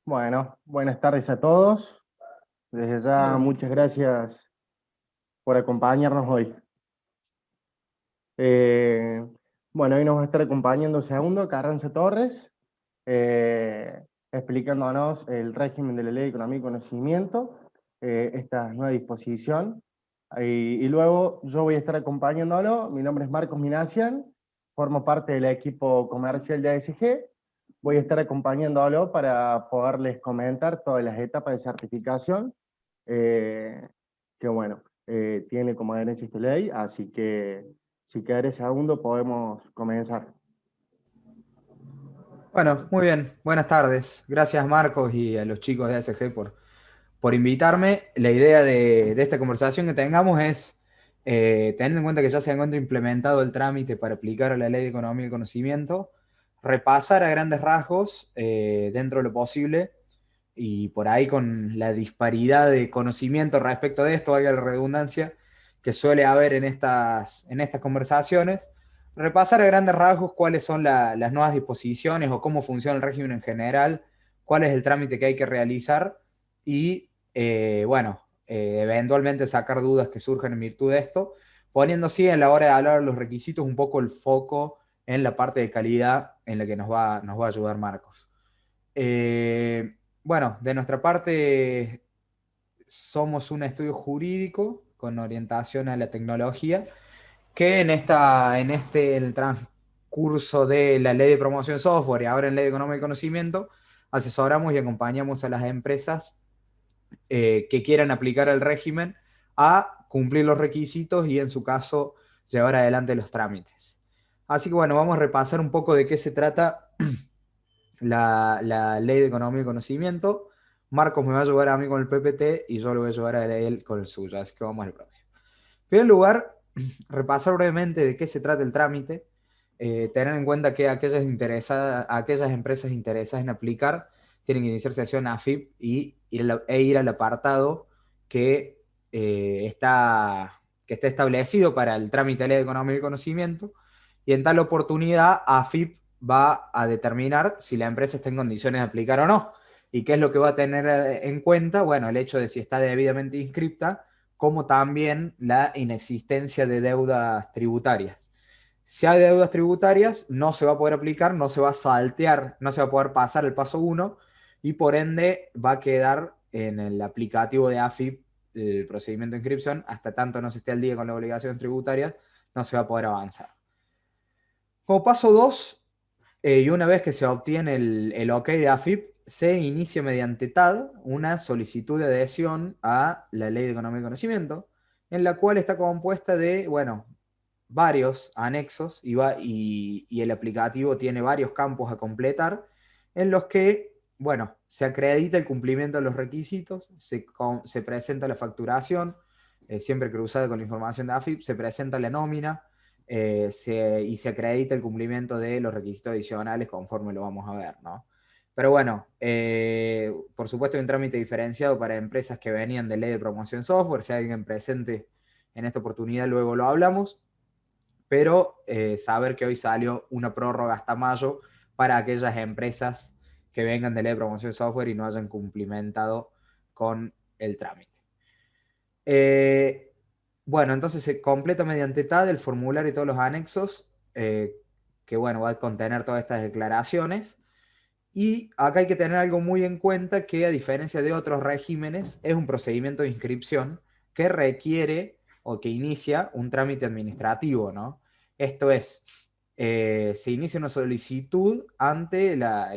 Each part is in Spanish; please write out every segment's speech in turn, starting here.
Bueno, buenas tardes a todos. Desde ya, muchas gracias por acompañarnos hoy. Eh, bueno, hoy nos va a estar acompañando segundo Carranza Torres, eh, explicándonos el régimen de la Ley de Economía y Conocimiento, esta nueva disposición. Y luego yo voy a estar acompañándolo. Mi nombre es Marcos Minassian, formo parte del equipo comercial de ASG. Voy a estar acompañándolo para poderles comentar todas las etapas de certificación eh, que, bueno, tiene como adherencia esta ley, así que si querés segundo podemos comenzar. Bueno, muy bien. Buenas tardes. Gracias Marcos y a los chicos de ASG por invitarme. La idea de esta conversación que tengamos es, teniendo en cuenta que ya se encuentra implementado el trámite para aplicar a la Ley de Economía y Conocimiento, repasar a grandes rasgos, dentro de lo posible, y por ahí con la disparidad de conocimiento respecto de esto, valga la redundancia, que suele haber en estas conversaciones, repasar a grandes rasgos cuáles son las nuevas disposiciones o cómo funciona el régimen en general, cuál es el trámite que hay que realizar y, bueno, eventualmente sacar dudas que surjan en virtud de esto, poniendo así en la hora de hablar de los requisitos un poco el foco en la parte de calidad en la que nos va a ayudar Marcos. Bueno, de nuestra parte somos un estudio jurídico con orientación a la tecnología que en el transcurso de la ley de promoción de software y ahora en ley de economía y conocimiento, asesoramos y acompañamos a las empresas que quieran aplicar el régimen a cumplir los requisitos y en su caso llevar adelante los trámites. Así que bueno, vamos a repasar un poco de qué se trata la ley de economía y conocimiento. Marcos me va a ayudar a mí con el PPT y yo lo voy a ayudar a él con el suyo, así que vamos al próximo. En primer lugar, repasar brevemente de qué se trata el trámite, tener en cuenta que aquellas empresas interesadas en aplicar tienen que iniciar sesión AFIP e ir al apartado que, que está establecido para el trámite de ley de economía y conocimiento, y en tal oportunidad AFIP va a determinar si la empresa está en condiciones de aplicar o no. ¿Y qué es lo que va a tener en cuenta? Bueno, el hecho de si está debidamente inscripta, como también la inexistencia de deudas tributarias. Si hay deudas tributarias, no se va a poder aplicar, no se va a saltear, no se va a poder pasar el paso uno y por ende va a quedar en el aplicativo de AFIP el procedimiento de inscripción, hasta tanto no se esté al día con las obligaciones tributarias, no se va a poder avanzar. Como paso 2, y una vez que se obtiene el OK de AFIP, se inicia mediante TAD una solicitud de adhesión a la Ley de Economía y Conocimiento, en la cual está compuesta de, bueno, varios anexos y el aplicativo tiene varios campos a completar, en los que, bueno, se acredita el cumplimiento de los requisitos, se presenta la facturación, siempre cruzada con la información de AFIP, se presenta la nómina, y se acredita el cumplimiento de los requisitos adicionales conforme lo vamos a ver, ¿no? Pero bueno, por supuesto hay un trámite diferenciado para empresas que venían de ley de promoción software, si hay alguien presente en esta oportunidad luego lo hablamos, pero saber que hoy salió una prórroga hasta mayo para aquellas empresas que vengan de ley de promoción software y no hayan cumplimentado con el trámite. Eh, bueno, entonces se completa mediante TAD el formulario y todos los anexos, que bueno, va a contener todas estas declaraciones. Y acá hay que tener algo muy en cuenta que a diferencia de otros regímenes, es un procedimiento de inscripción que requiere o que inicia un trámite administrativo, ¿no? Esto es, se inicia una solicitud ante la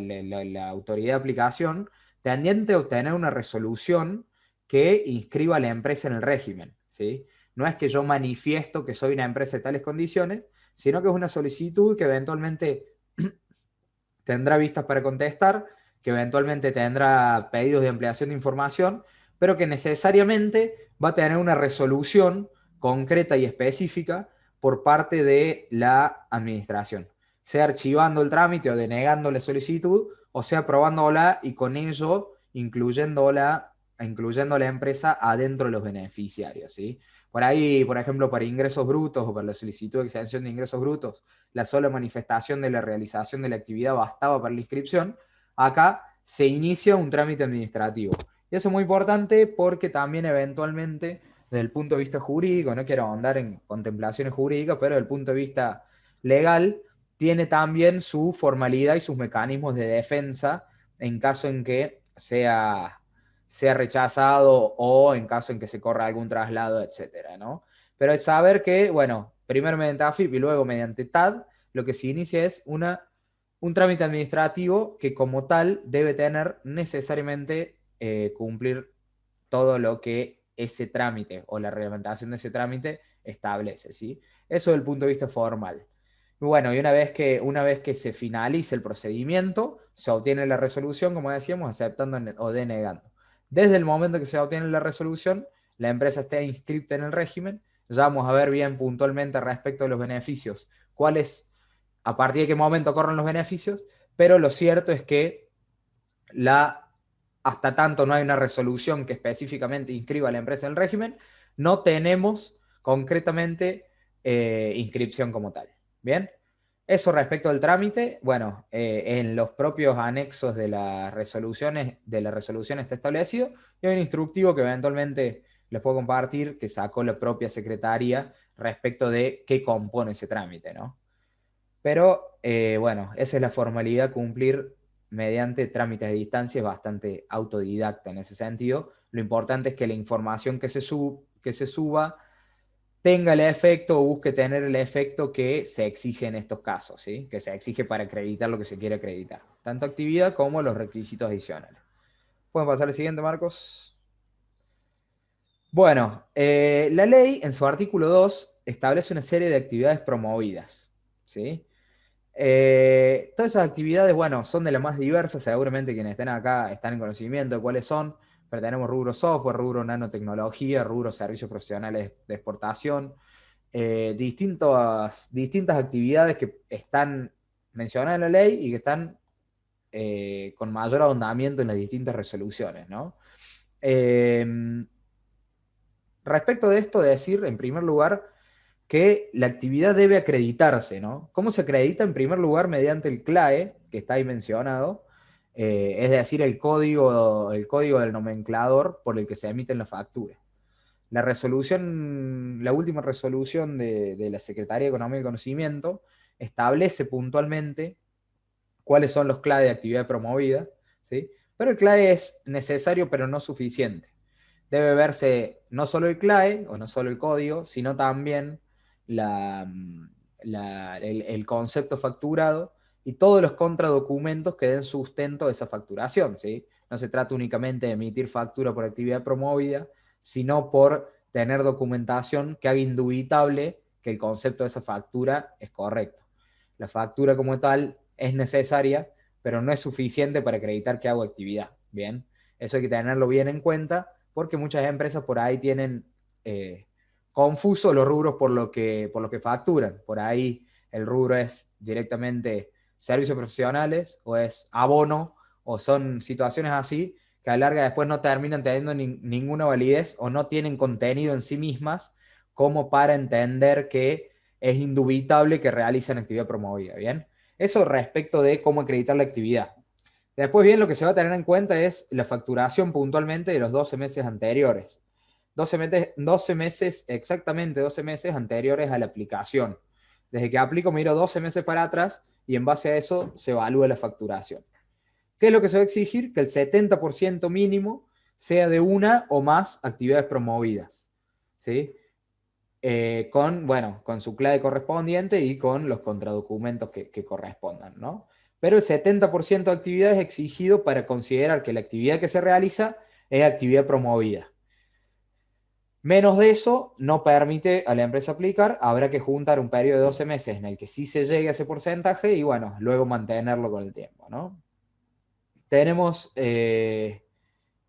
autoridad de aplicación tendiente a obtener una resolución que inscriba a la empresa en el régimen, ¿sí? No es que yo manifiesto que soy una empresa de tales condiciones, sino que es una solicitud que eventualmente tendrá vistas para contestar, que eventualmente tendrá pedidos de ampliación de información, pero que necesariamente va a tener una resolución concreta y específica por parte de la administración, sea archivando el trámite o denegando la solicitud, o sea aprobándola y con ello incluyendo a la empresa adentro de los beneficiarios, ¿sí? Por ahí, por ejemplo, para ingresos brutos o para la solicitud de exención de ingresos brutos, la sola manifestación de la realización de la actividad bastaba para la inscripción. Acá se inicia un trámite administrativo. Y eso es muy importante porque también eventualmente, desde el punto de vista jurídico, no quiero ahondar en contemplaciones jurídicas, pero desde el punto de vista legal, tiene también su formalidad y sus mecanismos de defensa en caso en que sea rechazado o en caso en que se corra algún traslado, etcétera, ¿no? Pero el saber que, bueno, primero mediante AFIP y luego mediante TAD, lo que se inicia es un trámite administrativo que como tal debe tener necesariamente cumplir todo lo que ese trámite o la reglamentación de ese trámite establece, ¿sí? Eso desde el punto de vista formal. Bueno, y una vez que se finalice el procedimiento, se obtiene la resolución, como decíamos, aceptando o denegando. Desde el momento que se obtiene la resolución, la empresa está inscrita en el régimen. Ya vamos a ver bien puntualmente respecto a los beneficios, cuáles, a partir de qué momento corren los beneficios, pero lo cierto es que hasta tanto no hay una resolución que específicamente inscriba a la empresa en el régimen, no tenemos concretamente inscripción como tal. Bien, eso respecto al trámite, bueno, en los propios anexos de las resoluciones está establecido y hay un instructivo que eventualmente les puedo compartir que sacó la propia secretaría respecto de qué compone ese trámite, ¿no? Pero bueno, esa es la formalidad a cumplir mediante trámites de distancia, es bastante autodidacta en ese sentido. Lo importante es que la información que se suba tenga el efecto o busque tener el efecto que se exige en estos casos, ¿sí? Que se exige para acreditar lo que se quiere acreditar, tanto actividad como los requisitos adicionales. ¿Pueden pasar al siguiente, Marcos? Bueno, la ley en su artículo 2 establece una serie de actividades promovidas, ¿sí? Todas esas actividades, bueno, son de las más diversas, seguramente quienes estén acá están en conocimiento de cuáles son, pero tenemos rubro software, rubro nanotecnología, rubro servicios profesionales de exportación, distintas actividades que están mencionadas en la ley y que están con mayor ahondamiento en las distintas resoluciones, ¿no? Eh, Respecto de esto, decir, en primer lugar, que la actividad debe acreditarse, ¿no? ¿Cómo se acredita? En primer lugar, mediante el CLAE, que está ahí mencionado, es decir, el código del nomenclador por el que se emiten las facturas. La última resolución de la Secretaría de Economía y Conocimiento establece puntualmente cuáles son los CLAE de actividad promovida, ¿sí? Pero el CLAE es necesario, pero no suficiente. Debe verse no solo el CLAE, o no solo el código, sino también el concepto facturado y todos los contradocumentos que den sustento a esa facturación, ¿sí? No se trata únicamente de emitir factura por actividad promovida, sino por tener documentación que haga indubitable que el concepto de esa factura es correcto. La factura como tal es necesaria, pero no es suficiente para acreditar que hago actividad. Bien, eso hay que tenerlo bien en cuenta porque muchas empresas por ahí tienen confusos los rubros por lo que facturan. Por ahí el rubro es directamente servicios profesionales o es abono o son situaciones así que a la larga después no terminan teniendo ninguna validez o no tienen contenido en sí mismas como para entender que es indubitable que realizan actividad promovida, ¿bien? Eso respecto de cómo acreditar la actividad. Después bien, lo que se va a tener en cuenta es la facturación puntualmente de los 12 meses anteriores. 12 meses, exactamente 12 meses anteriores a la aplicación. Desde que aplico miro 12 meses para atrás y en base a eso se evalúa la facturación. ¿Qué es lo que se va a exigir? Que el 70% mínimo sea de una o más actividades promovidas, ¿sí? Con su clave correspondiente y con los contradocumentos que correspondan, ¿no? Pero el 70% de actividad es exigido para considerar que la actividad que se realiza es actividad promovida. Menos de eso no permite a la empresa aplicar, habrá que juntar un periodo de 12 meses en el que sí se llegue a ese porcentaje y bueno, luego mantenerlo con el tiempo, ¿no? Tenemos,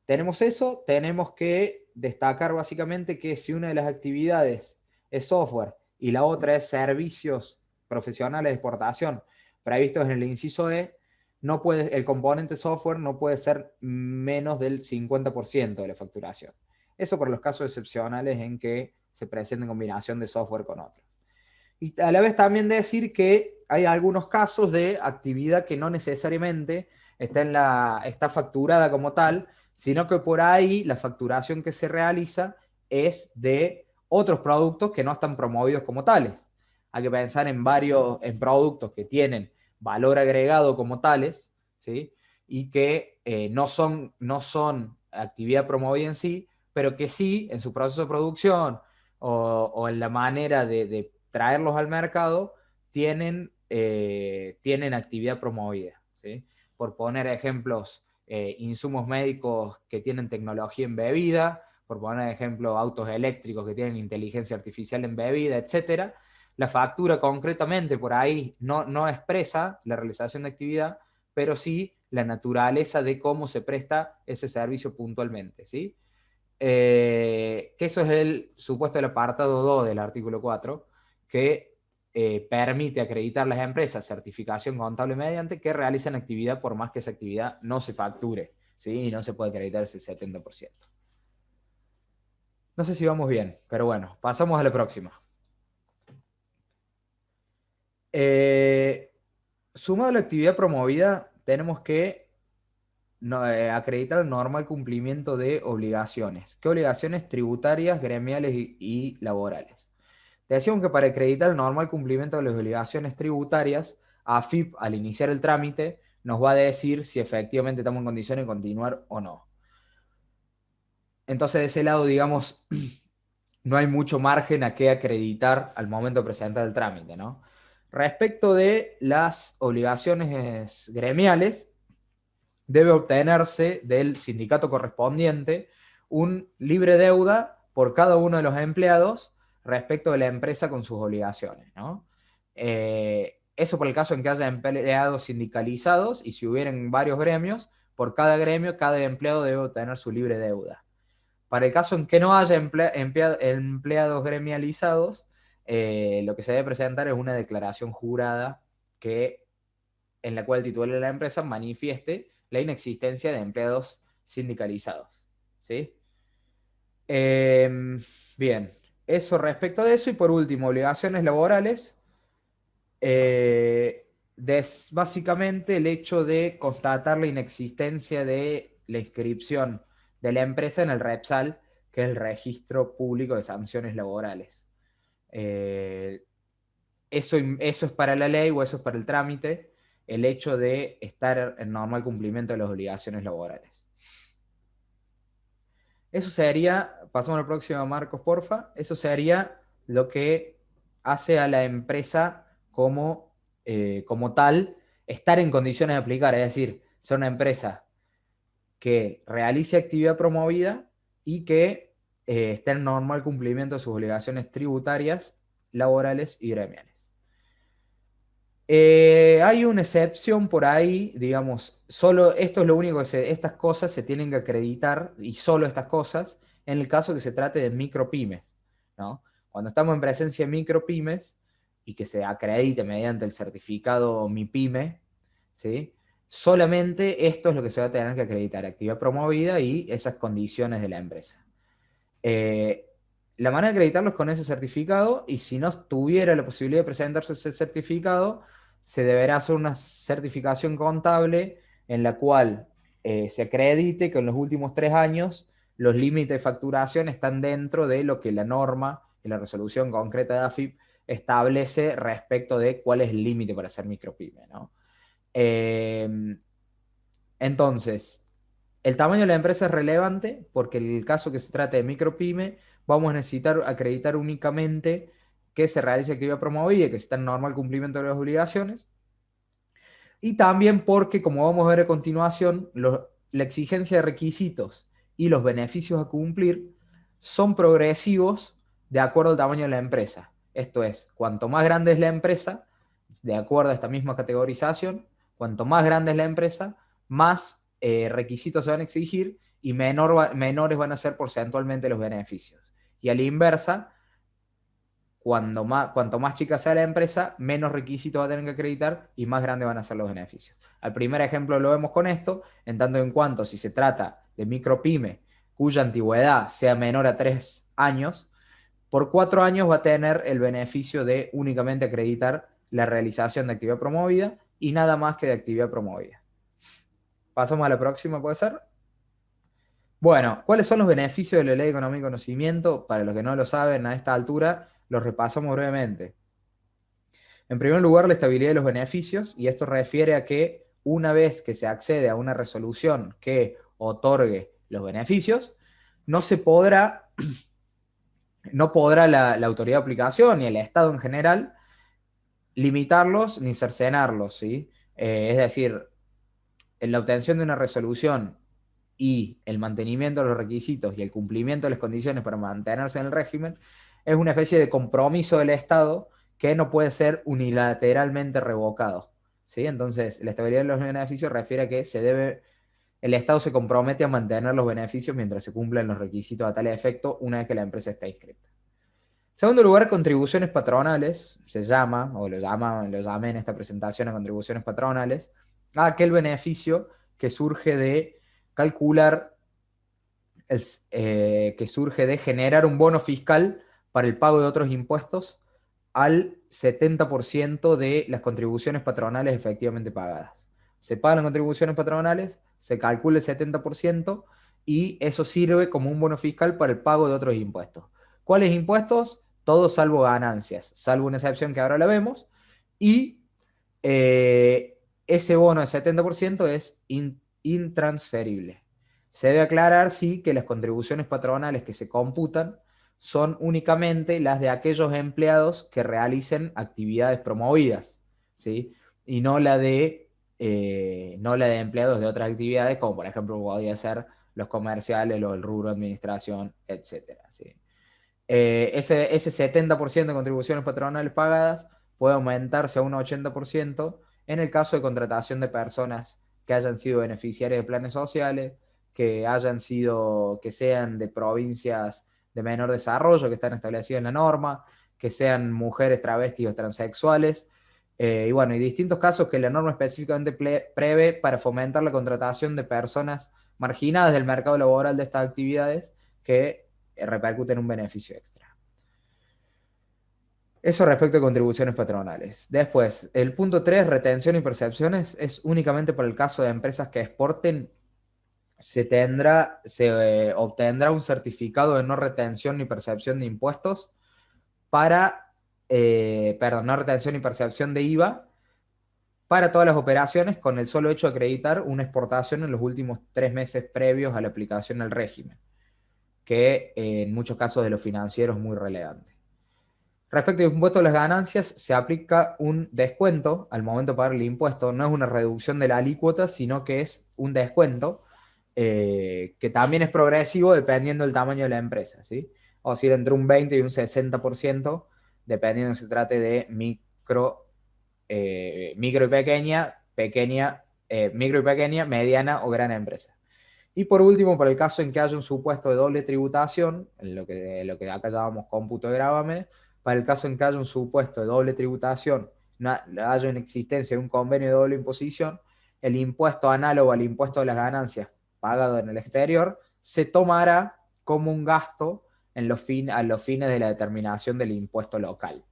tenemos eso, tenemos que destacar básicamente que si una de las actividades es software y la otra es servicios profesionales de exportación previstos en el inciso E, el componente software no puede ser menos del 50% de la facturación. Eso por los casos excepcionales en que se presenta en combinación de software con otros. Y a la vez también decir que hay algunos casos de actividad que no necesariamente está facturada como tal, sino que por ahí la facturación que se realiza es de otros productos que no están promovidos como tales. Hay que pensar en productos que tienen valor agregado como tales, ¿sí? Y que no son actividad promovida en sí, pero que sí, en su proceso de producción o en la manera de traerlos al mercado, tienen actividad promovida, ¿sí? Por poner ejemplos, insumos médicos que tienen tecnología embebida, por poner ejemplo, autos eléctricos que tienen inteligencia artificial embebida, etcétera. La factura concretamente por ahí no expresa la realización de actividad, pero sí la naturaleza de cómo se presta ese servicio puntualmente, ¿sí? Que eso es el supuesto del apartado 2 del artículo 4, que permite acreditar las empresas certificación contable mediante que realicen actividad por más que esa actividad no se facture, ¿sí? Y no se puede acreditar ese 70%. No sé si vamos bien, pero bueno, pasamos a la próxima. Sumado a la actividad promovida, tenemos que acreditar el normal cumplimiento de obligaciones. ¿Qué obligaciones tributarias, gremiales y laborales? Te decíamos que para acreditar el normal cumplimiento de las obligaciones tributarias, AFIP, al iniciar el trámite, nos va a decir si efectivamente estamos en condiciones de continuar o no. Entonces, de ese lado, digamos, no hay mucho margen a qué acreditar al momento de presentar el trámite, ¿no? Respecto de las obligaciones gremiales, debe obtenerse del sindicato correspondiente un libre deuda por cada uno de los empleados respecto de la empresa con sus obligaciones, ¿no? Eso por el caso en que haya empleados sindicalizados y si hubieran varios gremios, por cada gremio, cada empleado debe obtener su libre deuda. Para el caso en que no haya empleados gremializados, lo que se debe presentar es una declaración jurada en la cual el titular de la empresa manifieste la inexistencia de empleados sindicalizados, ¿sí? Bien, eso respecto de eso. Y por último, obligaciones laborales. Básicamente el hecho de constatar la inexistencia de la inscripción de la empresa en el REPSAL, que es el Registro Público de Sanciones Laborales. Eso es para la ley o eso es para el trámite, el hecho de estar en normal cumplimiento de las obligaciones laborales. Eso sería, pasamos a la próxima, Marcos, porfa. Eso sería lo que hace a la empresa como tal estar en condiciones de aplicar, es decir, ser una empresa que realice actividad promovida y que esté en normal cumplimiento de sus obligaciones tributarias, laborales y gremiales. Hay una excepción por ahí, digamos, solo esto es lo único estas cosas se tienen que acreditar y solo estas cosas en el caso que se trate de micropymes, ¿no? Cuando estamos en presencia de micropymes y que se acredite mediante el certificado MIPYME, ¿sí? Solamente esto es lo que se va a tener que acreditar, actividad promovida y esas condiciones de la empresa. La manera de acreditarlo es con ese certificado y si no tuviera la posibilidad de presentarse ese certificado, se deberá hacer una certificación contable en la cual se acredite que en los últimos 3 años los límites de facturación están dentro de lo que la norma y la resolución concreta de AFIP establece respecto de cuál es el límite para ser micropyme, ¿no? Entonces, el tamaño de la empresa es relevante porque en el caso que se trate de micropyme, vamos a necesitar acreditar únicamente que se realice actividad promovida y que está en normal cumplimiento de las obligaciones. Y también porque, como vamos a ver a continuación, la exigencia de requisitos y los beneficios a cumplir son progresivos de acuerdo al tamaño de la empresa. Esto es, cuanto más grande es la empresa, de acuerdo a esta misma categorización, cuanto más grande es la empresa, más requisitos se van a exigir y menores van a ser porcentualmente los beneficios. Y a la inversa, cuanto más chica sea la empresa, menos requisitos va a tener que acreditar y más grandes van a ser los beneficios. Al primer ejemplo lo vemos con esto, en tanto en cuanto si se trata de micropyme cuya antigüedad sea menor a 3 años, por 4 años va a tener el beneficio de únicamente acreditar la realización de actividad promovida y nada más que de actividad promovida. Pasamos a la próxima, ¿puede ser? Bueno, ¿cuáles son los beneficios de la Ley de Economía y Conocimiento? Para los que no lo saben a esta altura, los repasamos brevemente. En primer lugar, la estabilidad de los beneficios, y esto refiere a que una vez que se accede a una resolución que otorgue los beneficios, no podrá la autoridad de aplicación y el Estado en general limitarlos ni cercenarlos, ¿sí? Es decir, en la obtención de una resolución y el mantenimiento de los requisitos y el cumplimiento de las condiciones para mantenerse en el régimen, es una especie de compromiso del Estado que no puede ser unilateralmente revocado, ¿sí? Entonces, la estabilidad de los beneficios refiere a que el Estado se compromete a mantener los beneficios mientras se cumplen los requisitos a tal efecto una vez que la empresa está inscrita. Segundo lugar, contribuciones patronales, se llama, o lo llamé en esta presentación a contribuciones patronales, a aquel beneficio que surge de calcular, que surge de generar un bono fiscal para el pago de otros impuestos al 70% de las contribuciones patronales efectivamente pagadas. Se pagan las contribuciones patronales, se calcula el 70% y eso sirve como un bono fiscal para el pago de otros impuestos. ¿Cuáles impuestos? Todos salvo ganancias, salvo una excepción que ahora la vemos, y ese bono de 70% es intransferible. Se debe aclarar, sí, que las contribuciones patronales que se computan son únicamente las de aquellos empleados que realicen actividades promovidas, ¿sí? Y no la de empleados de otras actividades, como por ejemplo podría ser los comerciales, los del rubro de administración, etcétera, ¿sí? Ese 70% de contribuciones patronales pagadas puede aumentarse a un 80% en el caso de contratación de personas que hayan sido beneficiarias de planes sociales, que sean de provincias de menor desarrollo, que están establecidas en la norma, que sean mujeres travestis o transexuales, y bueno, y distintos casos que la norma específicamente prevé para fomentar la contratación de personas marginadas del mercado laboral de estas actividades que repercuten un beneficio extra. Eso respecto a contribuciones patronales. Después, el punto 3, retención y percepciones, es únicamente para el caso de empresas que exporten. Se obtendrá un certificado de no retención ni percepción de impuestos no retención ni percepción de IVA para todas las operaciones con el solo hecho de acreditar una exportación en los últimos 3 meses previos a la aplicación del régimen, que en muchos casos de lo financiero es muy relevante. Respecto al impuesto a las ganancias, se aplica un descuento al momento de pagar el impuesto. No es una reducción de la alícuota, sino que es un descuento que también es progresivo dependiendo del tamaño de la empresa, ¿sí? O sea, entre un 20 y un 60%, dependiendo si se trate de micro y pequeña, mediana o gran empresa. Y por último, para el caso en que haya un supuesto de doble tributación, en lo que acá llamamos cómputo de gravámenes, para el caso en que haya un supuesto de doble tributación, haya una existencia de un convenio de doble imposición, el impuesto análogo al impuesto de las ganancias pagado en el exterior se tomará como un gasto a los fines de la determinación del impuesto local,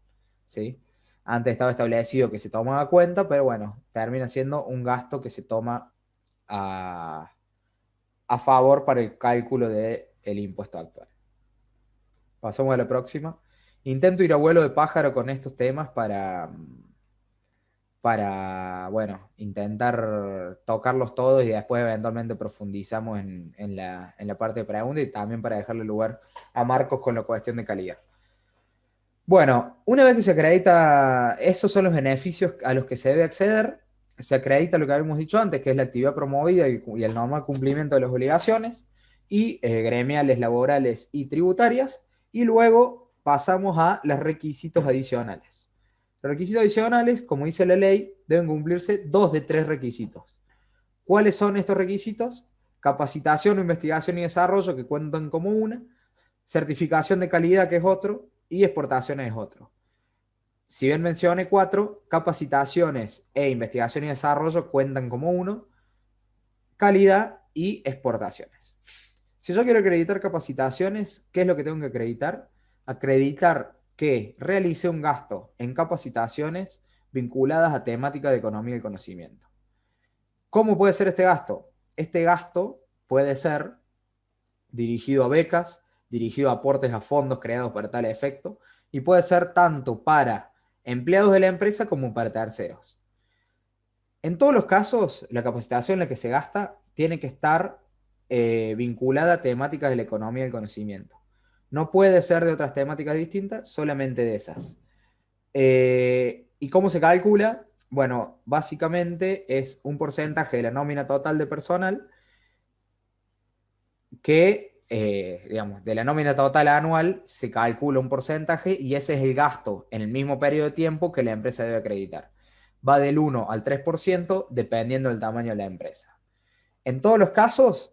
¿sí? Antes estaba establecido que se tomaba cuenta, pero bueno, termina siendo un gasto que se toma a favor para el cálculo del impuesto actual. Pasamos a la próxima. Intento ir a vuelo de pájaro con estos temas bueno, intentar tocarlos todos y después eventualmente profundizamos en la parte de preguntas y también para dejarle lugar a Marcos con la cuestión de calidad. Bueno, una vez que se acredita, esos son los beneficios a los que se debe acceder. Se acredita lo que habíamos dicho antes, que es la actividad promovida y el normal cumplimiento de las obligaciones y gremiales, laborales y tributarias. Y luego pasamos a los requisitos adicionales. Los requisitos adicionales, como dice la ley, deben cumplirse 2 de 3 requisitos. ¿Cuáles son estos requisitos? Capacitación, investigación y desarrollo, que cuentan como una. Certificación de calidad, que es otro. Y exportaciones es otro. Si bien mencioné 4, capacitaciones e investigación y desarrollo cuentan como uno, calidad y exportaciones. Si yo quiero acreditar capacitaciones, ¿qué es lo que tengo que acreditar? Acreditar que realicé un gasto en capacitaciones vinculadas a temáticas de economía y conocimiento. ¿Cómo puede ser este gasto? Este gasto puede ser dirigido a becas, dirigido a aportes a fondos creados para tal efecto, y puede ser tanto para empleados de la empresa como para terceros. En todos los casos, la capacitación en la que se gasta tiene que estar vinculada a temáticas de la economía y el conocimiento. No puede ser de otras temáticas distintas, solamente de esas. ¿Y cómo se calcula? Bueno, básicamente es un porcentaje de la nómina total de personal que, digamos, de la nómina total anual se calcula un porcentaje y ese es el gasto en el mismo periodo de tiempo que la empresa debe acreditar. Va del 1 al 3% dependiendo del tamaño de la empresa. En todos los casos,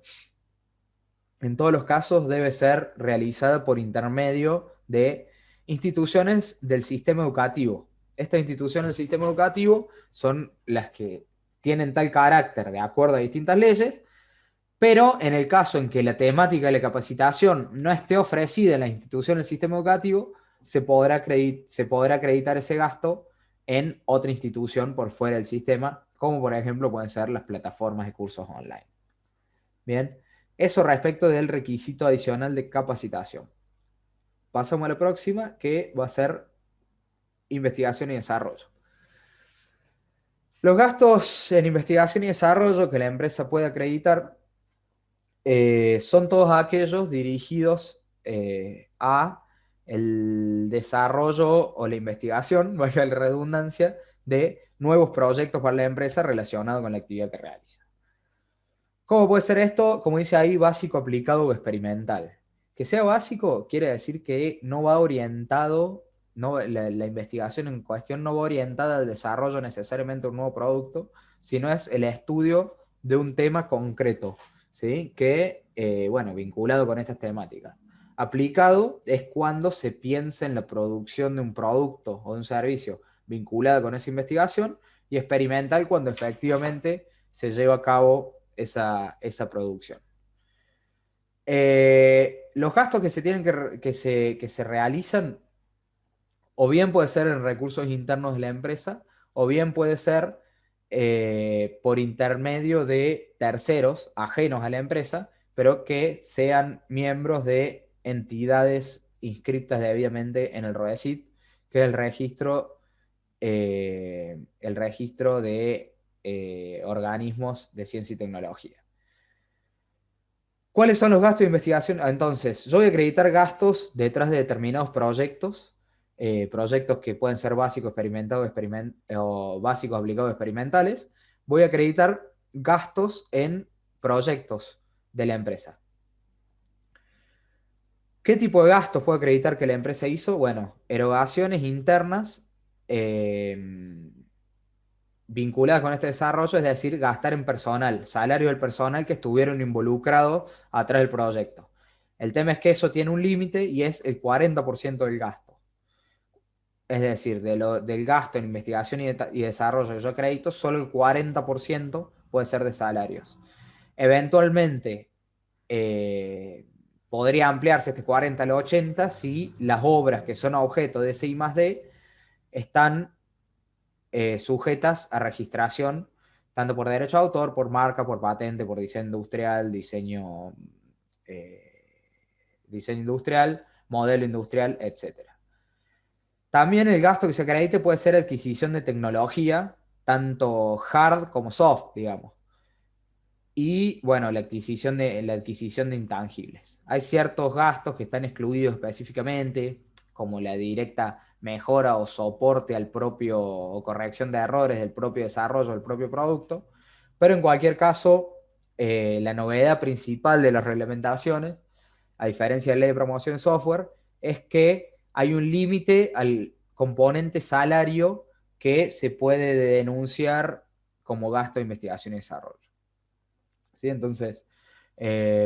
debe ser realizada por intermedio de instituciones del sistema educativo. Estas instituciones del sistema educativo son las que tienen tal carácter de acuerdo a distintas leyes, pero en el caso en que la temática de la capacitación no esté ofrecida en la institución del sistema educativo, se podrá acreditar ese gasto en otra institución por fuera del sistema, como por ejemplo pueden ser las plataformas de cursos online. Bien, eso respecto del requisito adicional de capacitación. Pasamos a la próxima, que va a ser investigación y desarrollo. Los gastos en investigación y desarrollo que la empresa puede acreditar son todos aquellos dirigidos a el desarrollo o la investigación, valga la redundancia, de nuevos proyectos para la empresa relacionados con la actividad que realiza. ¿Cómo puede ser esto? Como dice ahí, básico, aplicado o experimental. Que sea básico quiere decir que no va orientado, no, la investigación en cuestión no va orientada al desarrollo necesariamente de un nuevo producto, sino es el estudio de un tema concreto, ¿sí? Que, bueno, vinculado con estas temáticas. Aplicado es cuando se piensa en la producción de un producto o de un servicio vinculado con esa investigación, y experimental cuando efectivamente se lleva a cabo esa producción. Los gastos que se tienen que se realizan, o bien puede ser en recursos internos de la empresa, o bien puede ser por intermedio de terceros ajenos a la empresa, pero que sean miembros de entidades inscritas debidamente en el ROECIT, que es el registro de organismos de ciencia y tecnología. ¿Cuáles son los gastos de investigación? Entonces, yo voy a acreditar gastos detrás de determinados proyectos, proyectos que pueden ser básicos, experimentados, o básicos, aplicados, experimentales. Voy a acreditar gastos en proyectos de la empresa. ¿Qué tipo de gastos puedo acreditar que la empresa hizo? Bueno, erogaciones internas vinculadas con este desarrollo, es decir, gastar en personal, salario del personal que estuvieron involucrados atrás del proyecto. El tema es que eso tiene un límite y es el 40% del gasto. Es decir, del gasto en investigación y desarrollo que yo acredito, solo el 40% puede ser de salarios. Eventualmente, podría ampliarse este 40 al 80 si las obras que son objeto de ese I+D están sujetas a registración, tanto por derecho de autor, por marca, por patente, por diseño industrial, diseño industrial, modelo industrial, etc. También el gasto que se acredite puede ser adquisición de tecnología, tanto hard como soft, digamos. Y bueno, la adquisición de intangibles. Hay ciertos gastos que están excluidos específicamente, como la directa mejora o soporte al propio, o corrección de errores del propio desarrollo del propio producto, pero en cualquier caso, la novedad principal de las reglamentaciones, a diferencia de la ley de promoción de software, es que hay un límite al componente salario que se puede denunciar como gasto de investigación y desarrollo. ¿Sí? Entonces,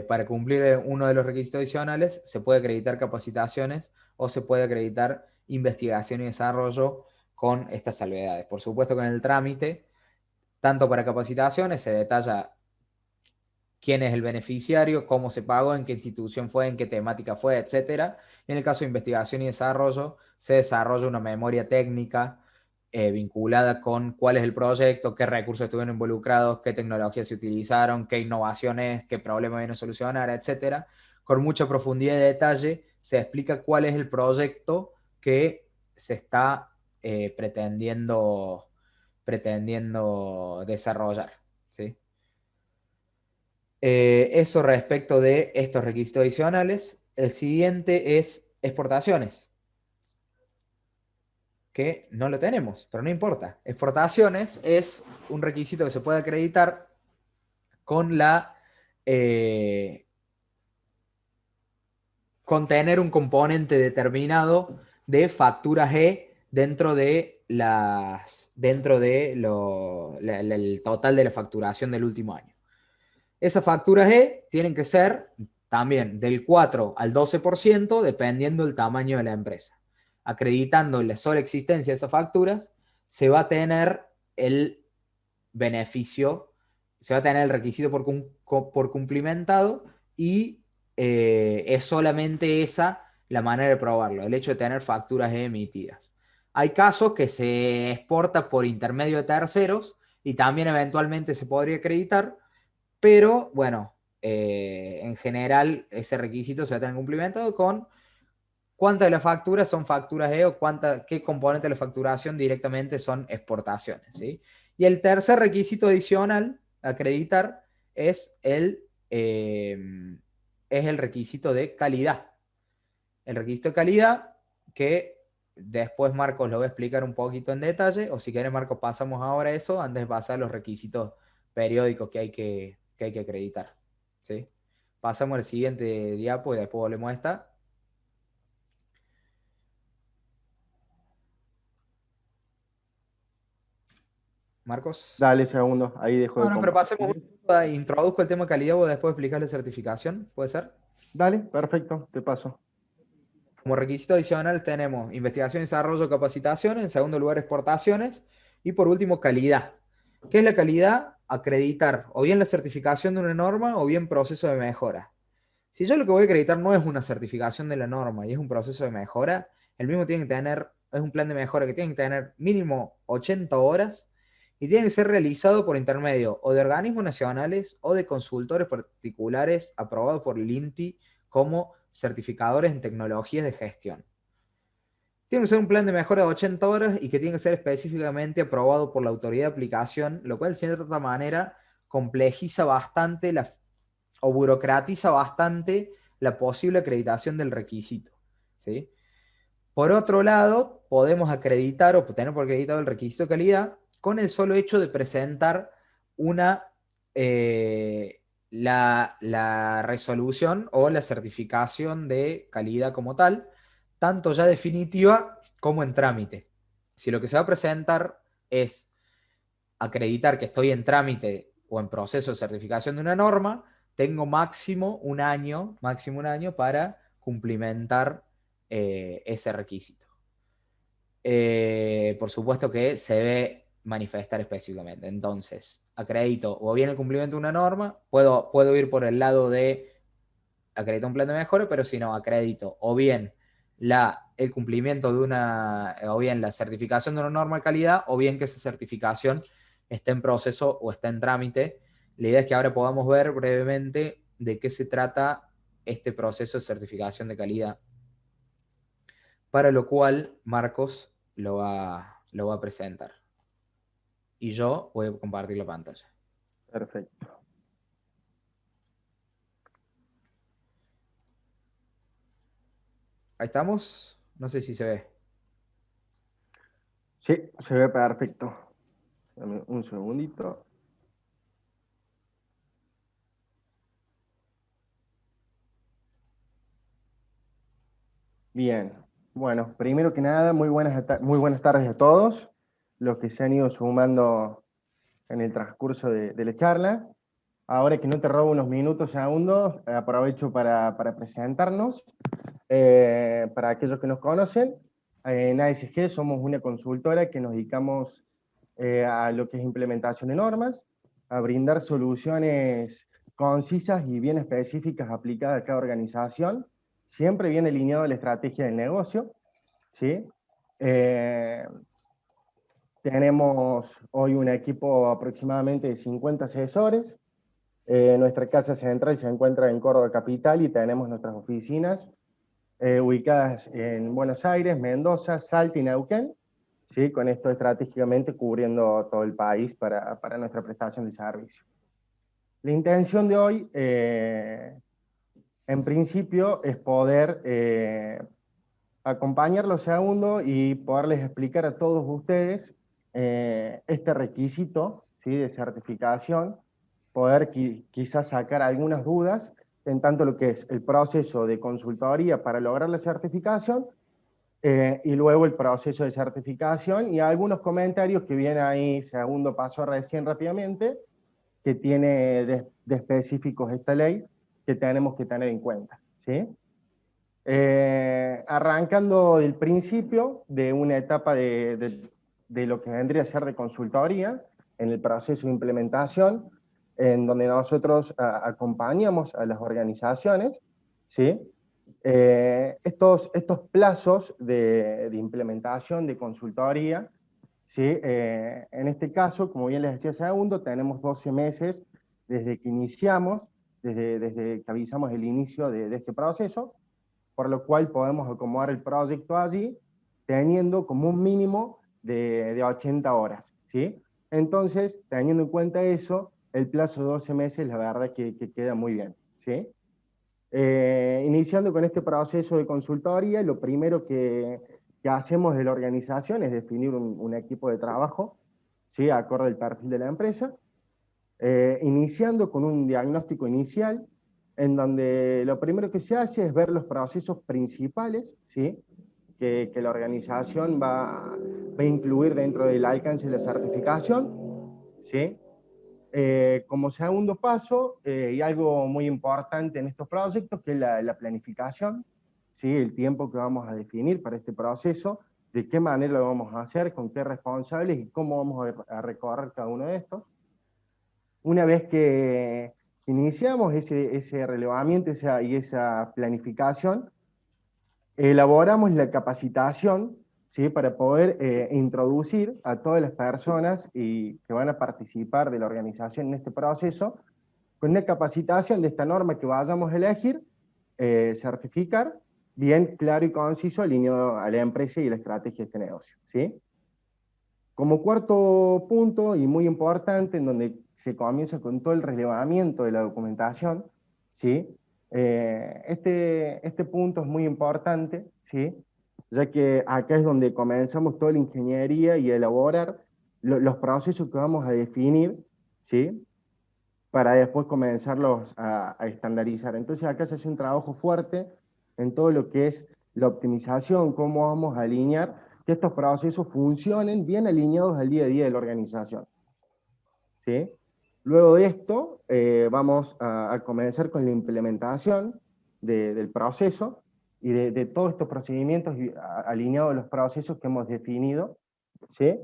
para cumplir uno de los requisitos adicionales, se puede acreditar capacitaciones o se puede acreditar investigación y desarrollo con estas salvedades. Por supuesto que en el trámite, tanto para capacitaciones, se detalla quién es el beneficiario, cómo se pagó, en qué institución fue, en qué temática fue, etc. Y en el caso de investigación y desarrollo, se desarrolla una memoria técnica vinculada con cuál es el proyecto, qué recursos estuvieron involucrados, qué tecnologías se utilizaron, qué innovaciones, qué problemas vienen a solucionar, etcétera. Con mucha profundidad y detalle se explica cuál es el proyecto que se está pretendiendo desarrollar, ¿sí? Eso respecto de estos requisitos adicionales. El siguiente es exportaciones, que no lo tenemos, pero no importa. Exportaciones es un requisito que se puede acreditar con con tener un componente determinado de facturas dentro de el total de la facturación del último año. Esas facturas tienen que ser también del 4 al 12%, dependiendo del tamaño de la empresa. Acreditando la sola existencia de esas facturas, se va a tener el beneficio, se va a tener el requisito por cumplimentado y es solamente esa la manera de probarlo, el hecho de tener facturas emitidas. Hay casos que se exporta por intermedio de terceros y también eventualmente se podría acreditar, pero bueno, en general ese requisito se va a tener cumplimentado con cuántas de las facturas son facturas o qué componente de la facturación directamente son exportaciones, ¿sí? Y el tercer requisito adicional a acreditar eh, es el requisito de calidad. El requisito de calidad que después Marcos lo va a explicar un poquito en detalle, o si quieres Marcos pasamos ahora a eso antes de pasar a los requisitos periódicos que hay que acreditar, ¿sí? Pasamos al siguiente diapo y después volvemos a esta. Marcos. Dale, segundo, ahí dejo de Bueno, pero pasemos, compartir. introduzco el tema de calidad, vos después explicás la certificación, ¿puede ser? Dale, perfecto, te paso. Como requisito adicional tenemos investigación, desarrollo, capacitación, en segundo lugar exportaciones y por último calidad. ¿Qué es la calidad? Acreditar o bien la certificación de una norma o bien proceso de mejora. Si yo lo que voy a acreditar no es una certificación de la norma y es un proceso de mejora, el mismo tiene que tener, es un plan de mejora que tiene que tener mínimo 80 horas y tiene que ser realizado por intermedio o de organismos nacionales o de consultores particulares aprobados por el INTI como certificadores en tecnologías de gestión. Tiene que ser un plan de mejora de 80 horas y que tiene que ser específicamente aprobado por la autoridad de aplicación, lo cual, de cierta manera, complejiza bastante o burocratiza bastante la posible acreditación del requisito, ¿sí? Por otro lado, podemos acreditar o tener por acreditado el requisito de calidad con el solo hecho de presentar una, la resolución o la certificación de calidad como tal, tanto ya definitiva como en trámite. Si lo que se va a presentar es acreditar que estoy en trámite o en proceso de certificación de una norma, tengo máximo un año para cumplimentar ese requisito. Por supuesto que se debe manifestar específicamente. Entonces, acredito o bien el cumplimiento de una norma, puedo ir por el lado de acredito un plan de mejora, pero si no, acredito o bien el cumplimiento de o bien la certificación de una norma de calidad, o bien que esa certificación esté en proceso o esté en trámite. La idea es que ahora podamos ver brevemente de qué se trata este proceso de certificación de calidad, para lo cual Marcos lo va a presentar. Y yo voy a compartir la pantalla. Perfecto. Ahí estamos. No sé si se ve. Sí, se ve perfecto. Dame un segundito. Bien. Bueno, primero que nada, muy buenas tardes a todos los que se han ido sumando en el transcurso de la charla. Ahora que no te robo unos minutos, segundos, aprovecho para presentarnos. Para aquellos que nos conocen, en ASG somos una consultora que nos dedicamos a lo que es implementación de normas, a brindar soluciones concisas y bien específicas aplicadas a cada organización, siempre bien alineado a la estrategia del negocio, ¿sí? Tenemos hoy un equipo aproximadamente de 50 asesores. Nuestra casa central se encuentra en Córdoba Capital y tenemos nuestras oficinas ubicadas en Buenos Aires, Mendoza, Salta y Neuquén, ¿sí? Con esto estratégicamente cubriendo todo el país para nuestra prestación de servicio. La intención de hoy, en principio, es poder acompañarlos segundo y poderles explicar a todos ustedes este requisito, ¿sí? De certificación, poder quizás sacar algunas dudas en tanto lo que es el proceso de consultoría para lograr la certificación y luego el proceso de certificación y algunos comentarios que viene ahí, segundo paso recién rápidamente, que tiene de específicos esta ley que tenemos que tener en cuenta, ¿sí? Arrancando del principio de una etapa de lo que vendría a ser de consultoría en el proceso de implementación, en donde nosotros acompañamos a las organizaciones, ¿sí? Estos plazos de implementación, de consultoría, ¿sí? En este caso, como bien les decía segundo, tenemos 12 meses desde que iniciamos, desde que avisamos el inicio de este proceso, por lo cual podemos acomodar el proyecto allí, teniendo como un mínimo de 80 horas, ¿sí? Entonces, teniendo en cuenta eso, el plazo de 12 meses, la verdad que queda muy bien, ¿sí? Iniciando con este proceso de consultoría, lo primero que hacemos de la organización es definir un equipo de trabajo, ¿sí? Acorde al perfil de la empresa, iniciando con un diagnóstico inicial, en donde lo primero que se hace es ver los procesos principales, ¿sí? Que la organización va a incluir dentro del alcance de la certificación, ¿sí? Como segundo paso, y algo muy importante en estos proyectos, que es la planificación, ¿sí? El tiempo que vamos a definir para este proceso, de qué manera lo vamos a hacer, con qué responsables y cómo vamos a recorrer cada uno de estos. Una vez que iniciamos ese relevamiento y esa planificación, elaboramos la capacitación, ¿sí? Para poder introducir a todas las personas que van a participar de la organización en este proceso, con una capacitación de esta norma que vayamos a elegir, certificar, bien claro y conciso, alineado a la empresa y la estrategia de este negocio, ¿sí? Como cuarto punto, y muy importante, en donde se comienza con todo el relevamiento de la documentación, ¿sí? Este punto es muy importante, ¿sí? Ya que acá es donde comenzamos toda la ingeniería y elaborar los procesos que vamos a definir, ¿sí? Para después comenzarlos a estandarizar. Entonces acá se hace un trabajo fuerte en todo lo que es la optimización, cómo vamos a alinear que estos procesos funcionen bien alineados al día a día de la organización, ¿sí? Luego de esto, vamos a comenzar con la implementación del proceso y de todos estos procedimientos alineados a los procesos que hemos definido, ¿sí?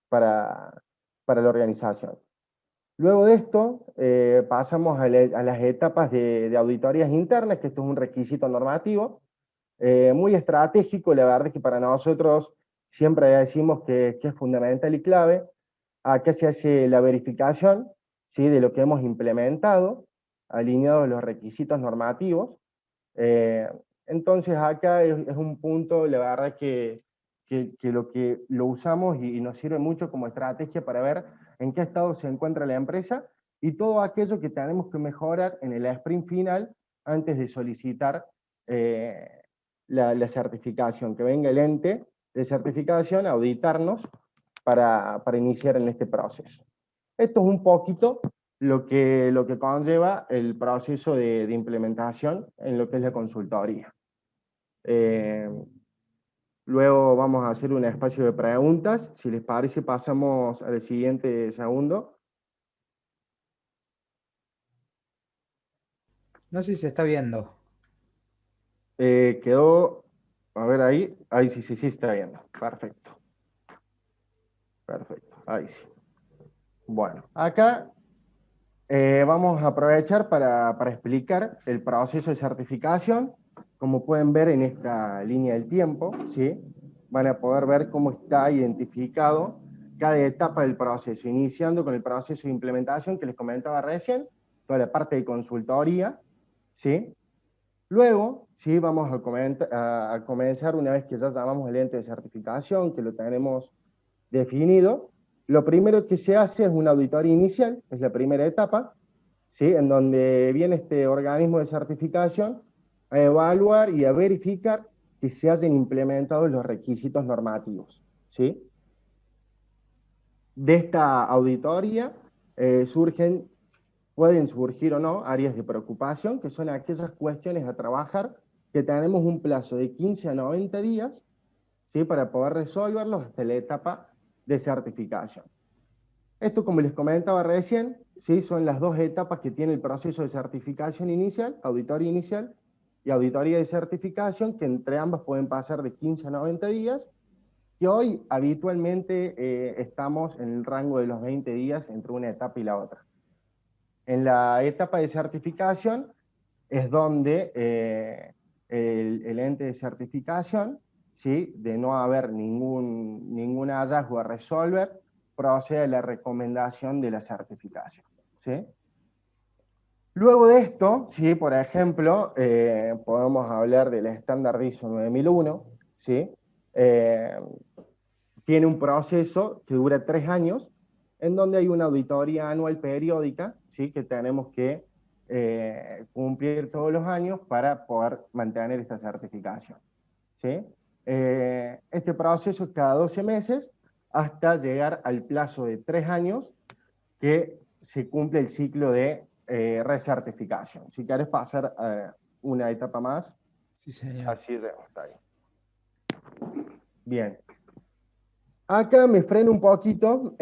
Para, para la organización. Luego de esto, pasamos a las etapas de auditorías internas, que esto es un requisito normativo, muy estratégico, la verdad es que para nosotros siempre decimos que es fundamental y clave. Acá se hace la verificación, ¿sí? De lo que hemos implementado, alineado a los requisitos normativos. Eh, entonces acá es un punto, la verdad que lo usamos y nos sirve mucho como estrategia para ver en qué estado se encuentra la empresa y todo aquello que tenemos que mejorar en el sprint final antes de solicitar la certificación, que venga el ente de certificación a auditarnos para iniciar en este proceso. Esto es un poquito lo que conlleva el proceso de implementación en lo que es la consultoría. Luego vamos a hacer un espacio de preguntas. Si les parece, pasamos al siguiente segundo. No sé si se está viendo. Quedó, a ver ahí sí, está viendo. Perfecto. Perfecto, ahí sí. Bueno, acá vamos a aprovechar para explicar el proceso de certificación. Como pueden ver en esta línea del tiempo, ¿sí? Van a poder ver cómo está identificado cada etapa del proceso, iniciando con el proceso de implementación que les comentaba recién, toda la parte de consultoría, ¿sí? Luego, sí, vamos a comenzar una vez que ya llamamos el ente de certificación, que lo tenemos definido. Lo primero que se hace es una auditoría inicial, es la primera etapa, ¿sí? En donde viene este organismo de certificación a evaluar y a verificar que se hayan implementado los requisitos normativos, ¿sí? De esta auditoría pueden surgir o no áreas de preocupación, que son aquellas cuestiones a trabajar que tenemos un plazo de 15 a 90 días, ¿sí? Para poder resolverlos hasta la etapa de certificación. Esto, como les comentaba recién, ¿sí? Son las dos etapas que tiene el proceso de certificación inicial, auditoría inicial y auditoría de certificación, que entre ambas pueden pasar de 15 a 90 días, y hoy habitualmente estamos en el rango de los 20 días entre una etapa y la otra. En la etapa de certificación es donde el ente de certificación, ¿sí? De no haber ningún hallazgo a resolver, procede a la recomendación de la certificación, ¿sí? Luego de esto, ¿sí? Por ejemplo, podemos hablar del estándar ISO 9001, ¿sí? Eh, Tiene un proceso que dura 3 años, en donde hay una auditoría anual periódica, ¿sí? Que tenemos que cumplir todos los años para poder mantener esta certificación, ¿sí? Este proceso es cada 12 meses hasta llegar al plazo de 3 años que se cumple el ciclo de recertificación. Si quieres pasar a una etapa más, Sí, señor. así está ahí. Bien. Acá me freno un poquito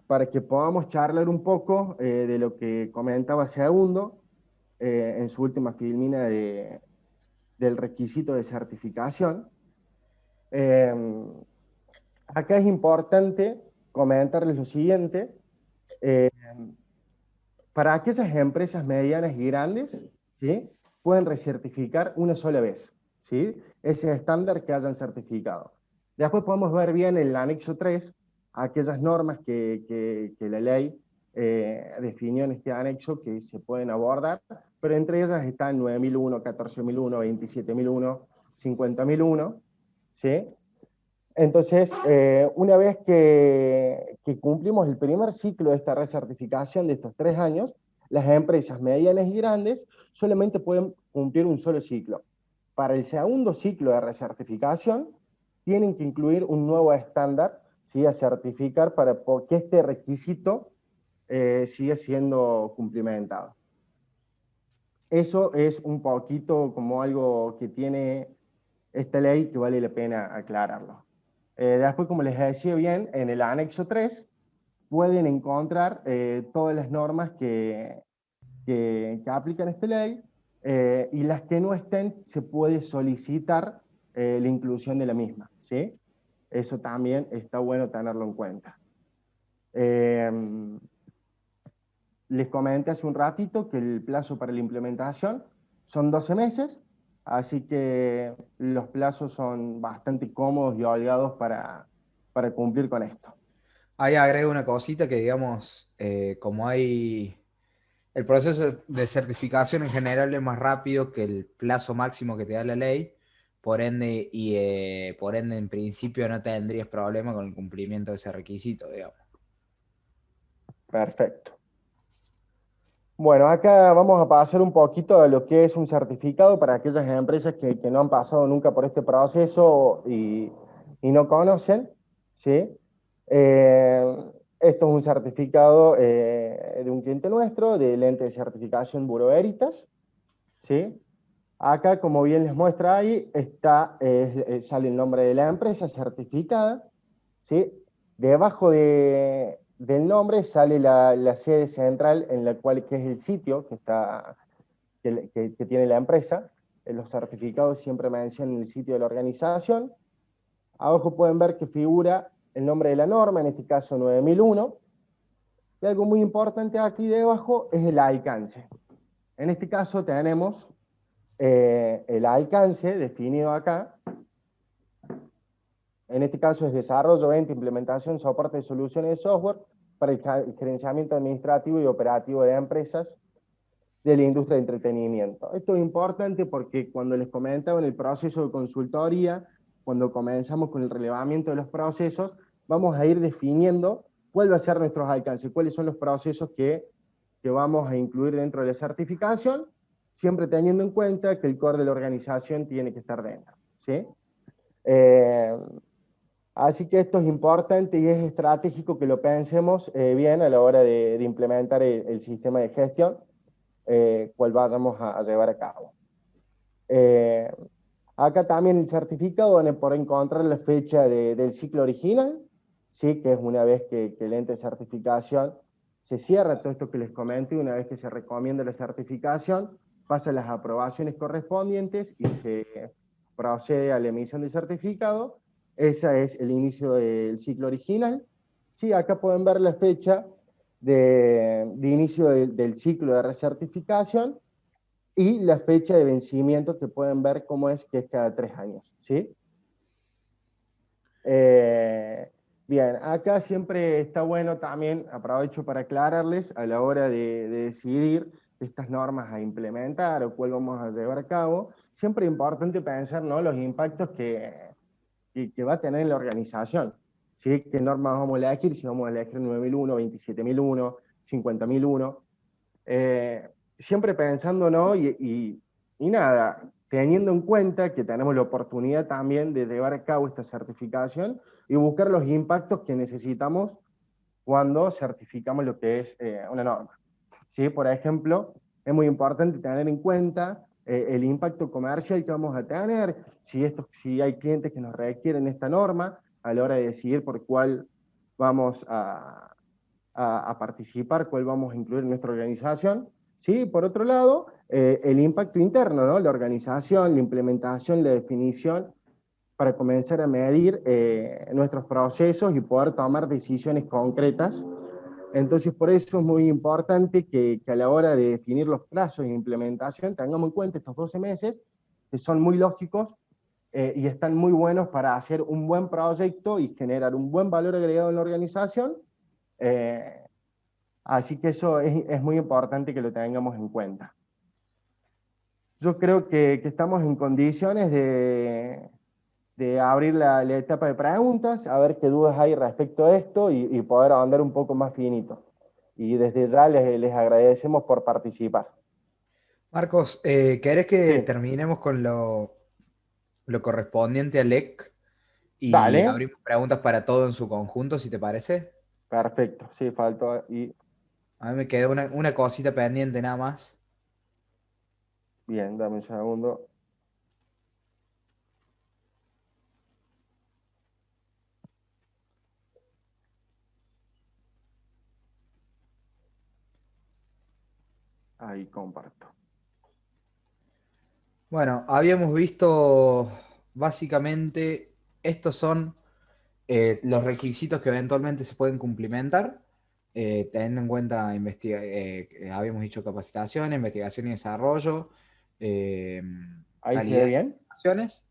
para que podamos charlar un poco de lo que comentaba Segundo en su última filmina del requisito de certificación. Eh, Acá es importante comentarles lo siguiente. eh, para aquellas empresas medianas y grandes, ¿sí? Pueden recertificar una sola vez, ¿sí? Ese estándar que hayan certificado. Después podemos ver bien en el anexo 3 aquellas normas que la ley definió en este anexo que se pueden abordar, pero entre ellas están 9001, 14001, 27001, 50001, ¿sí? Entonces, una vez que cumplimos el primer ciclo de esta recertificación de estos 3 años, las empresas medianas y grandes solamente pueden cumplir un solo ciclo. Para el segundo ciclo de recertificación, tienen que incluir un nuevo estándar, ¿sí? A certificar para que este requisito siga siendo cumplimentado. Eso es un poquito como algo que tiene esta ley que vale la pena aclararlo. Después, como les decía bien, en el anexo 3 pueden encontrar todas las normas que aplican esta ley y las que no estén se puede solicitar la inclusión de la misma, ¿sí? Eso también está bueno tenerlo en cuenta. Les comenté hace un ratito que el plazo para la implementación son 12 meses, así que los plazos son bastante cómodos y holgados para cumplir con esto. Ahí agrego una cosita que, digamos, como hay. El proceso de certificación en general es más rápido que el plazo máximo que te da la ley, por ende, en principio no tendrías problema con el cumplimiento de ese requisito, digamos. Perfecto. Bueno, acá vamos a pasar un poquito de lo que es un certificado para aquellas empresas que no han pasado nunca por este proceso y no conocen, ¿sí? Esto es un certificado de un cliente nuestro, del ente de certificación Bureau Veritas, ¿sí? Acá, como bien les muestra ahí, sale el nombre de la empresa certificada, ¿sí? Debajo del nombre sale la sede central, que es el sitio que tiene la empresa. En los certificados siempre mencionan el sitio de la organización. Abajo pueden ver que figura el nombre de la norma, en este caso 9001. Y algo muy importante aquí debajo es el alcance. En este caso tenemos el alcance definido acá, en este caso es desarrollo, venta, implementación, soporte de soluciones de software para el gerenciamiento administrativo y operativo de empresas de la industria de entretenimiento. Esto es importante porque cuando les comentaba en el proceso de consultoría, cuando comenzamos con el relevamiento de los procesos, vamos a ir definiendo cuál va a ser nuestros alcances, cuáles son los procesos que vamos a incluir dentro de la certificación, siempre teniendo en cuenta que el core de la organización tiene que estar dentro. ¿Sí? Eh, Así que esto es importante y es estratégico que lo pensemos bien a la hora de implementar el sistema de gestión, cual vayamos a llevar a cabo. Eh, Acá también el certificado van a poder encontrar la fecha del ciclo original, ¿sí? Que es una vez que el ente de certificación se cierra todo esto que les comento, y una vez que se recomienda la certificación, pasa las aprobaciones correspondientes y se procede a la emisión del certificado. Ese es el inicio del ciclo original. Sí, acá pueden ver la fecha de inicio del ciclo de recertificación y la fecha de vencimiento, que pueden ver cómo es que es cada 3 años. ¿Sí? Bien, acá siempre está bueno también, aprovecho para aclararles, a la hora de decidir estas normas a implementar o cuál vamos a llevar a cabo, siempre es importante pensar, ¿no?, los impactos que va a tener en la organización. ¿Sí? ¿Qué normas vamos a elegir? Si vamos a elegir 9001, 27001, 50001. Siempre pensando, ¿no? Y nada, teniendo en cuenta que tenemos la oportunidad también de llevar a cabo esta certificación y buscar los impactos que necesitamos cuando certificamos lo que es una norma. ¿Sí? Por ejemplo, es muy importante tener en cuenta el impacto comercial que vamos a tener, si hay clientes que nos requieren esta norma, a la hora de decidir por cuál vamos a participar, cuál vamos a incluir en nuestra organización. ¿Sí? Por otro lado, el impacto interno, ¿no? La organización, la implementación, la definición, para comenzar a medir nuestros procesos y poder tomar decisiones concretas. Entonces, por eso es muy importante que a la hora de definir los plazos de implementación tengamos en cuenta estos 12 meses, que son muy lógicos y están muy buenos para hacer un buen proyecto y generar un buen valor agregado en la organización. Eh, Así que eso es muy importante que lo tengamos en cuenta. Yo creo que estamos en condiciones de abrir la etapa de preguntas, a ver qué dudas hay respecto a esto y poder ahondar un poco más finito. Y desde ya les agradecemos por participar. Marcos, ¿querés que Sí, terminemos con lo correspondiente al EC y dale, abrimos preguntas para todo en su conjunto, si te parece? perfecto. Sí, faltó. Y A mí me quedó una cosita pendiente nada más. bien, dame un segundo. Ahí comparto. Bueno, habíamos visto básicamente, estos son los requisitos que eventualmente se pueden cumplimentar, teniendo en cuenta, habíamos dicho capacitación, investigación y desarrollo, eh, Ahí se ve calidad de bien. acciones.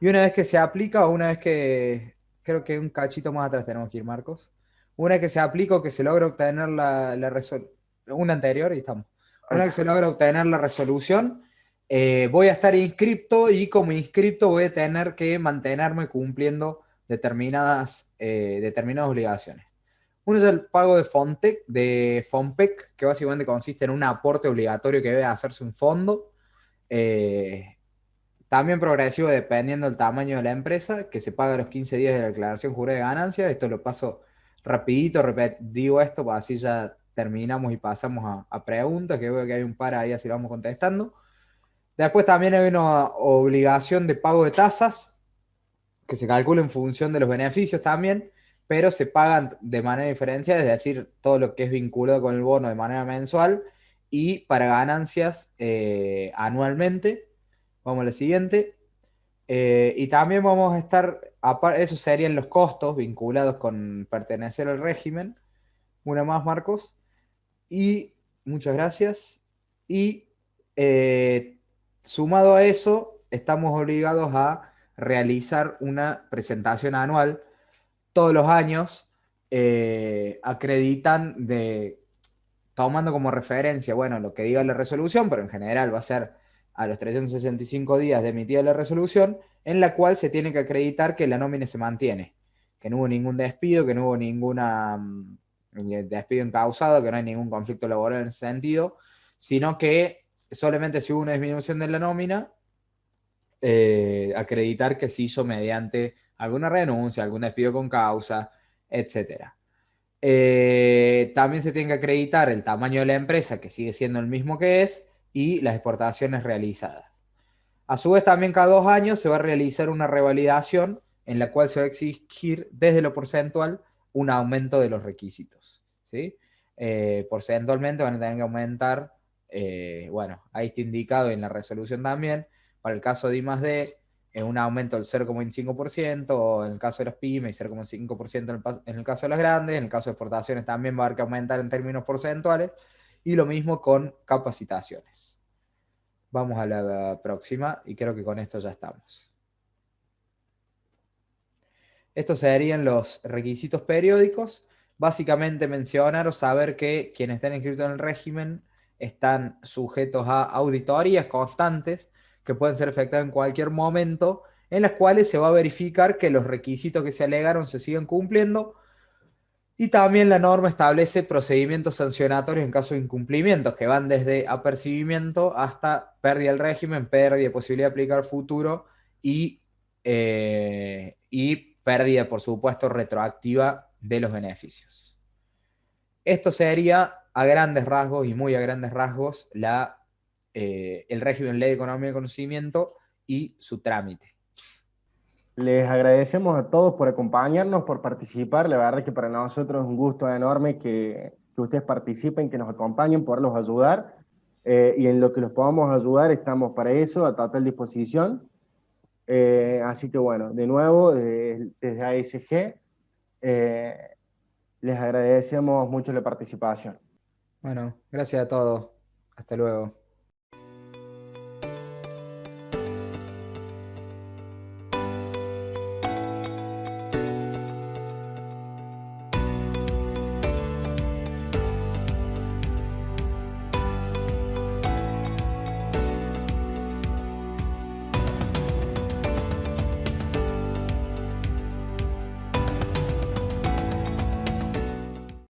Y una vez que se aplica, o una vez que, creo que un cachito más atrás tenemos que ir, Marcos. Una vez que se aplica o que se logra obtener la resolución, una anterior y estamos. Ahí Una vez que se está. logra obtener la resolución, voy a estar inscripto y como inscripto voy a tener que mantenerme cumpliendo determinadas obligaciones. Uno es el pago de FOMPEC, que básicamente consiste en un aporte obligatorio que debe hacerse un fondo. Eh, También progresivo dependiendo del tamaño de la empresa, que se paga a los 15 días de la declaración jurada de ganancias. Esto lo paso rapidito, digo esto, para así ya terminamos y pasamos a preguntas, que veo que hay un par ahí, así lo vamos contestando. Después también hay una obligación de pago de tasas, que se calcula en función de los beneficios también, pero se pagan de manera diferenciada, es decir, todo lo que es vinculado con el bono de manera mensual y para ganancias anualmente. Vamos a la siguiente. Y también vamos a estar, esos serían los costos vinculados con pertenecer al régimen. Una más, Marcos. Y muchas gracias. Y eh, sumado a eso, estamos obligados a realizar una presentación anual. Todos los años acreditan tomando como referencia, bueno, lo que diga la resolución, pero en general va a ser a los 365 días de emitida la resolución, en la cual se tiene que acreditar que la nómina se mantiene, que no hubo ningún despido, que no hubo ninguna despido incausado, que no hay ningún conflicto laboral en ese sentido, sino que solamente si hubo una disminución de la nómina, acreditar que se hizo mediante alguna renuncia, algún despido con causa, etcétera. También se tiene que acreditar el tamaño de la empresa, que sigue siendo el mismo que es, y las exportaciones realizadas. A su vez, también cada 2 años se va a realizar una revalidación en la cual se va a exigir desde lo porcentual un aumento de los requisitos, ¿sí? Porcentualmente van a tener que aumentar, bueno, ahí está indicado en la resolución también, para el caso de I+D, un aumento del 0,25%, o en el caso de las pymes, 0,5% en el caso de las grandes, en el caso de exportaciones también va a haber que aumentar en términos porcentuales, y lo mismo con capacitaciones. Vamos a la próxima y creo que con esto ya estamos. Estos serían los requisitos periódicos. Básicamente mencionar o saber que quienes estén inscritos en el régimen están sujetos a auditorías constantes que pueden ser efectuadas en cualquier momento, en las cuales se va a verificar que los requisitos que se alegaron se siguen cumpliendo, y también la norma establece procedimientos sancionatorios en caso de incumplimientos, que van desde apercibimiento hasta pérdida del régimen, pérdida de posibilidad de aplicar futuro y pérdida, por supuesto, retroactiva de los beneficios. Esto sería a grandes rasgos y muy a grandes rasgos el régimen Ley de Economía y Conocimiento y su trámite. Les agradecemos a todos por acompañarnos, por participar. La verdad es que para nosotros es un gusto enorme que ustedes participen, que nos acompañen, poderlos ayudar. Y en lo que los podamos ayudar, estamos para eso, a total disposición. Así que bueno, de nuevo, desde ASG, les agradecemos mucho la participación. Bueno, gracias a todos. Hasta luego.